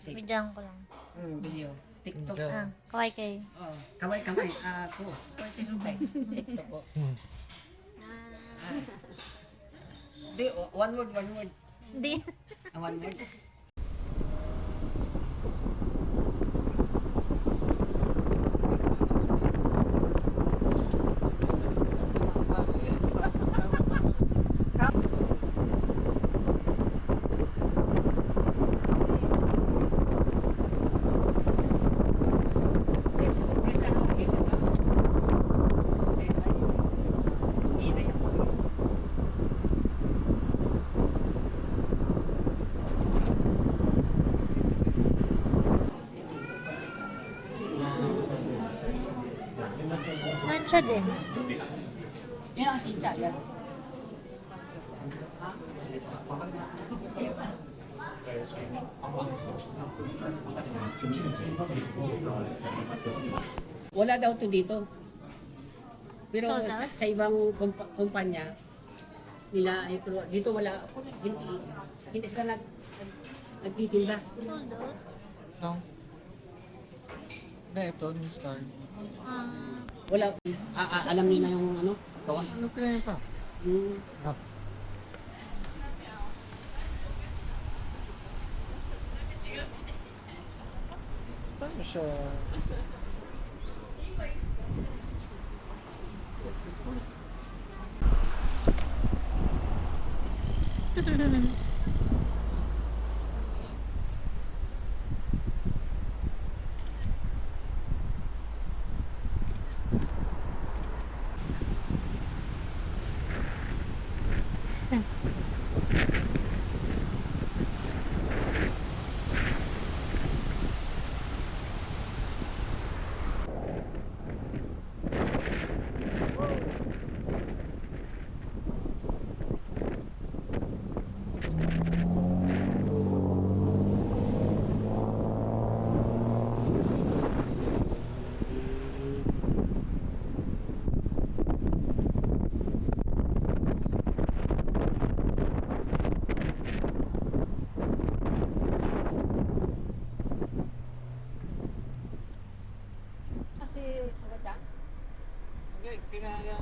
Asik. Bidyan ko lang. Video. TikTok. Kaway kayo. Oh, kamay. Ako. Kaway kayo sumpay. TikTok po. Di, one word. Hindi. One word. Matcha din. Yan ang sitya, yan. Wala daw to dito. Pero Sold out? sa ibang kumpanya, nila ito, dito wala, hindi sila nagtitinda. Sold out. No. Hindi, ito, new start. Wala, alam niyo na yung ano, gawa. Ano kaya ito? Ah. Paano siya? Kasi sa ganda. Hindi, kinaya...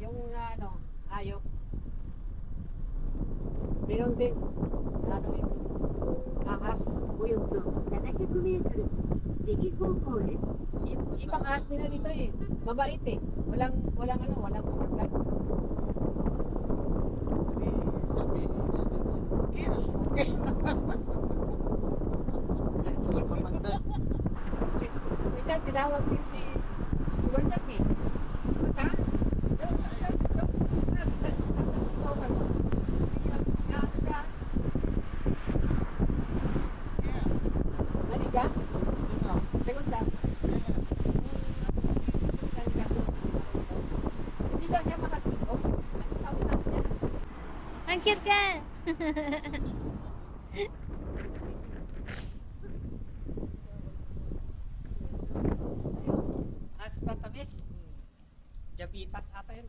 Yung ano, hayop. Meron din, ano yung ahas, buyog no. 700 メートル右方向です。 Ibang ahas nila dito eh. Mabait eh. Walang kumanda. Sabi niya, Sige, pamanda. Ika, tinawag din si Wendang eh. Mata? Naligas? Segunda. Hindi daw siya makatipos. Nakitawag sa niya. Ang cute ka! Pratamis. Jabitas ata yun.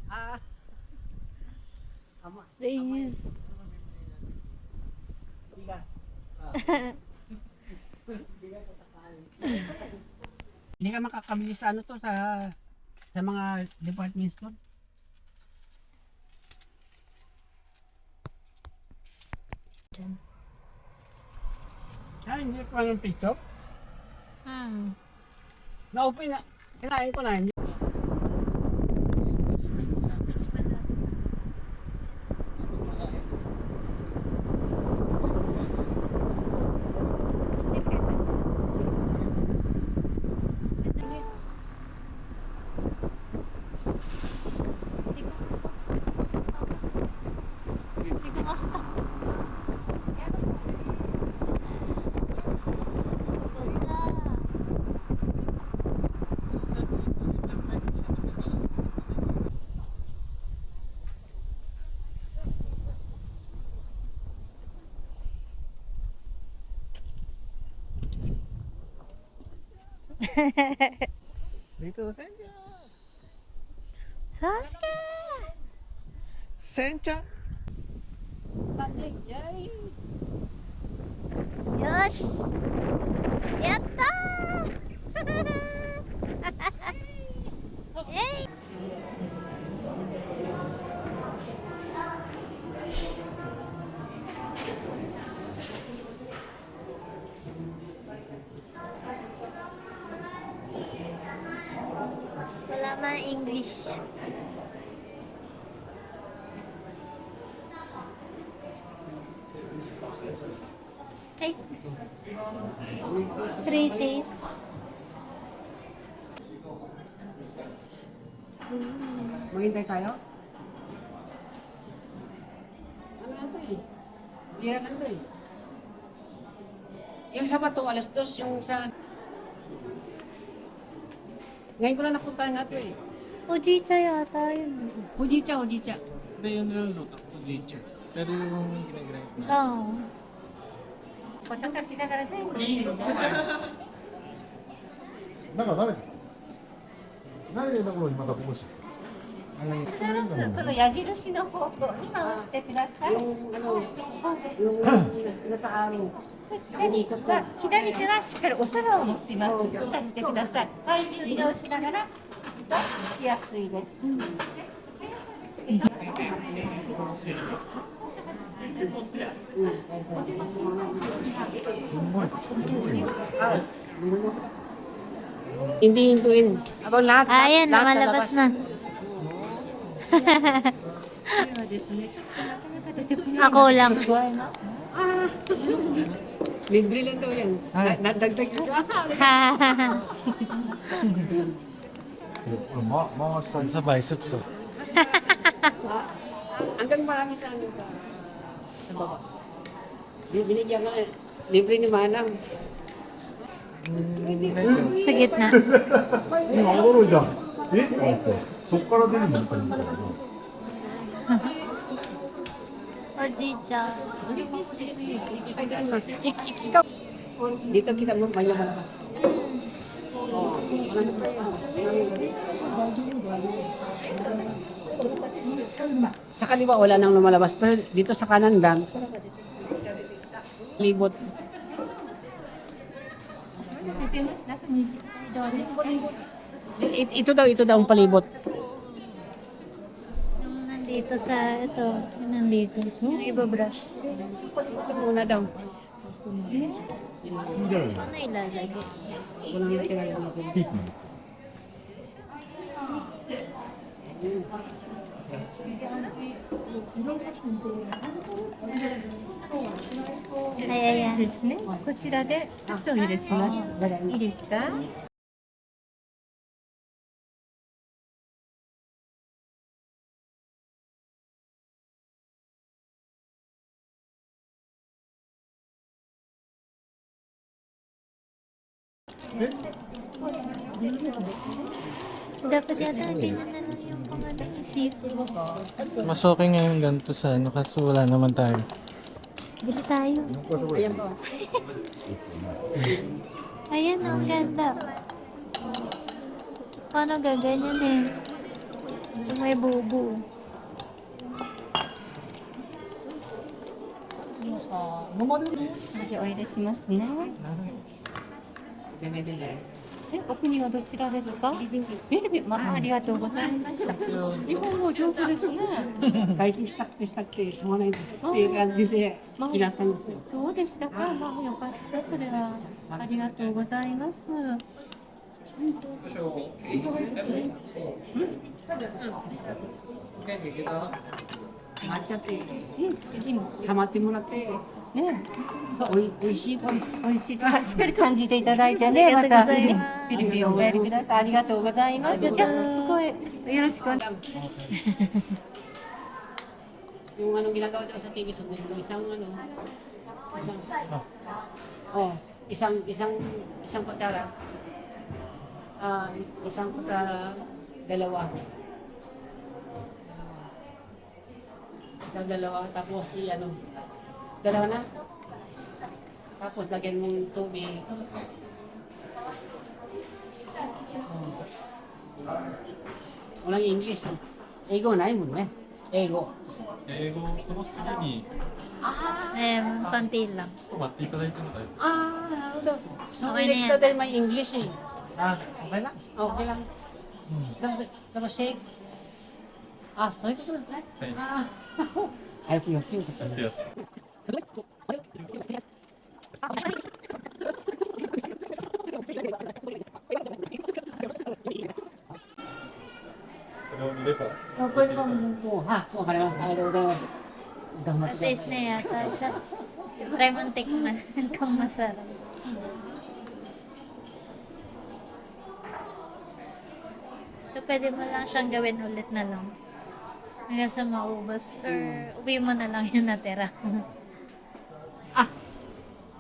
Ama. Please. Bigas. Bigas at takal. Hindi ka makakabili sa ano to sa mga department store. Diyan. Hindi ko anong TikTok. Na-open na. Kinain ko na. Hindi ko basta. Ganda. Dito, Sencha. Sasuke! Sencha. Yosh! Yatta! Yay! Wala man English. Hey. 3 days. Maghintay tayo? Ano lang to eh? Bira lang to eh. Yung sa Bato, alas 2, yung sa... Ngayon ko lang napunta nga to eh. Ujicha yata yun. Hujicha, Hujicha. Hindi yung niluluto ko, Jicha. Pero yung ginagrind na. Oo. なんか食べて何でだろうにまたこぼしてこの矢印の方向に回してください。 Yung ano, yung nasa araw. 左手はしっかりお皿を持ちます。出してください。体重移動しながら、引きやすいです。Hindi hintuin. Abang lahat. Ayan, lahat sa lumalabas labas. na. Ako lang. Libre lang daw yan. Nadagdag ko. これ回したり Sa biceps, oh. Hanggang marami sa ano sa baba. Binigyan ka libre ni Manang. Sa gitna. 今驚いたえと思ってそっから出るのかな Ujicha. Ikaw. Dito kita mo mayaman ka. Oh, sa kaliwa wala nang lumalabas pero dito sa kanan lang libot. Ito daw ang palibot. Yung nandito sa ito. Yung nandito. Yung iba-brush. Ito muna daw. Ano ilalagay? Walang nakalagay dito. はい、ですね。こちらで一人でします。いいですか？ Dapat yata ganyan na lang yung mga naisip. Mas okay ngayon ganito sa ano kasi wala naman tayo. Bili tayo. Ayan po. Ayan, ang ganda. Paano gaganyan eh? Yung may bubu.お入れしますね。お国はどちらですか？ベルベ、ありがとうございました。日本語上手ですね。外勤したくてしょうがないんですっていう感じで嫌ったんですよ。そうでしたか。まあよかった。それはありがとうございます。抹茶ってハマってもらってね、おいしいと美味しいとしっかり感じていただいてね、またね、フィリピンお帰りください。ありがとうございます。じゃあ、ここへよろしくお願いします。 yung ano ginagawa daw sa TV so isang ano isang kutsara isang kutsara dalawa tapos ano dalawa na tapos lagyan mong tubig Walang English. Ego na mo eh. Ego. 英語この次に konti lang. ちょっと待っていただいても大丈夫 Ah, naruto. So, Okay na next yan. na dahil may English eh. Ah, okay lang. Okay lang. Tapos shake. Ah, so ito na. Okay. Ah. Ayaw ko yung cute. すいません これを見れば Oh, pwede bang kumuha? Makalaman tayo daw. Gamot Assist na yata siya. Try mong tikman kung masarap. So, pwede mo lang siyang gawin ulit na lang. Hanggang sa maubos. Or, uwi mo na lang yung natira.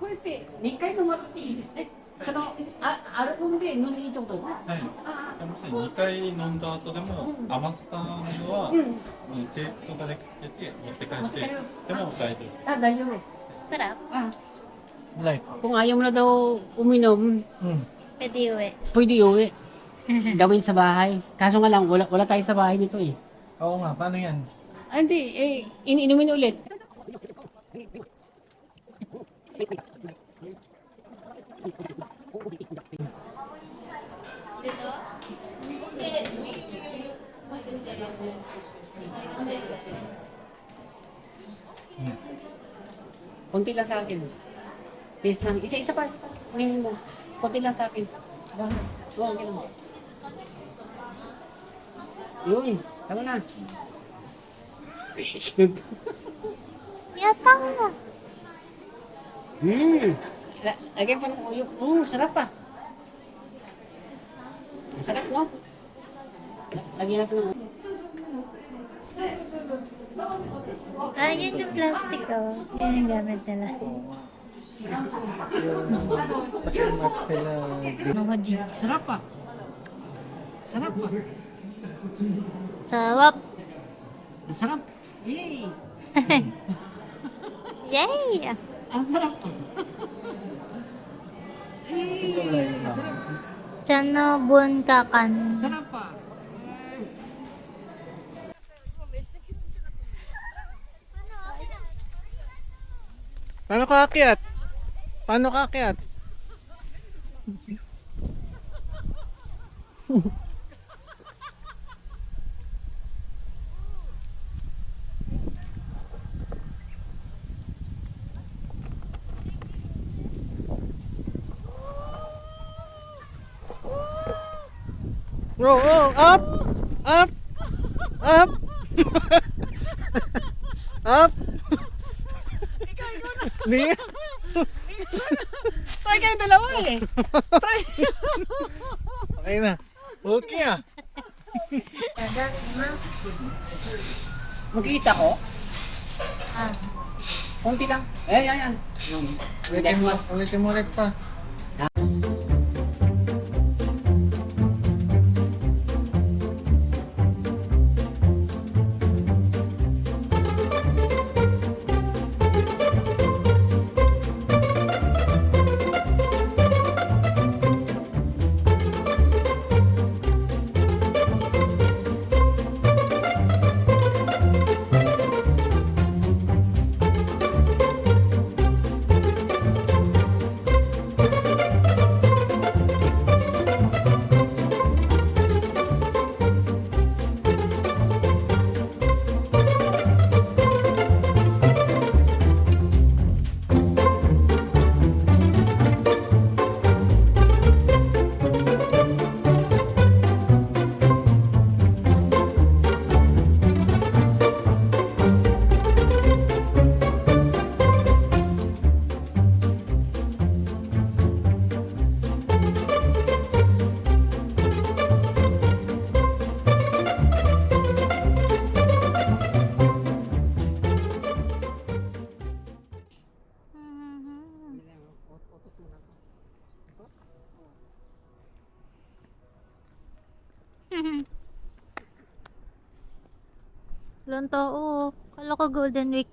これって2回飲まれていいですね。そのアルコールで飲んでいいってことですね。はい。もし2回飲んだ後でも余ったものは、テープとかでくっつけて持って帰ってでも大丈夫。 Ah, dayo. Sarap. Like? Kung ayaw mo na daw uminom, Pwede uwi. pwede uwi. Gawin sa bahay. Kaso nga lang, wala tayo sa bahay nito eh. Oo nga, paano yan? Ah, hindi, iniinumin ulit. Konti lang sa akin. Taste lang. Isa-isa pa. Kunin mo. Konti lang sa akin. Oo, okay lang. Yun. Tama na. Yata! Lagyan pa ng uyo. Sarap pa. Sarap, no? Lagyan natin ng uyo. Ah, yun yung plastic, oh. Yun yung gamit nila. Kasi match nila. Ako, G. Sarap pa. Sarap pa. Sarap! Sarap. Yay! Yay! Ang sarap. Chanobun kakan. Sarap pa. Paano ka akyat? Paano ka akyat? Oh, up! Up! Up! Up! Ikaw na! Try kayo dalawa eh. Try. Okay na. Okay ah. Makikita ko? Ah. Konti lang. Yan. Ulitin mo ulit pa. Walang tao. Kala ko Golden Week.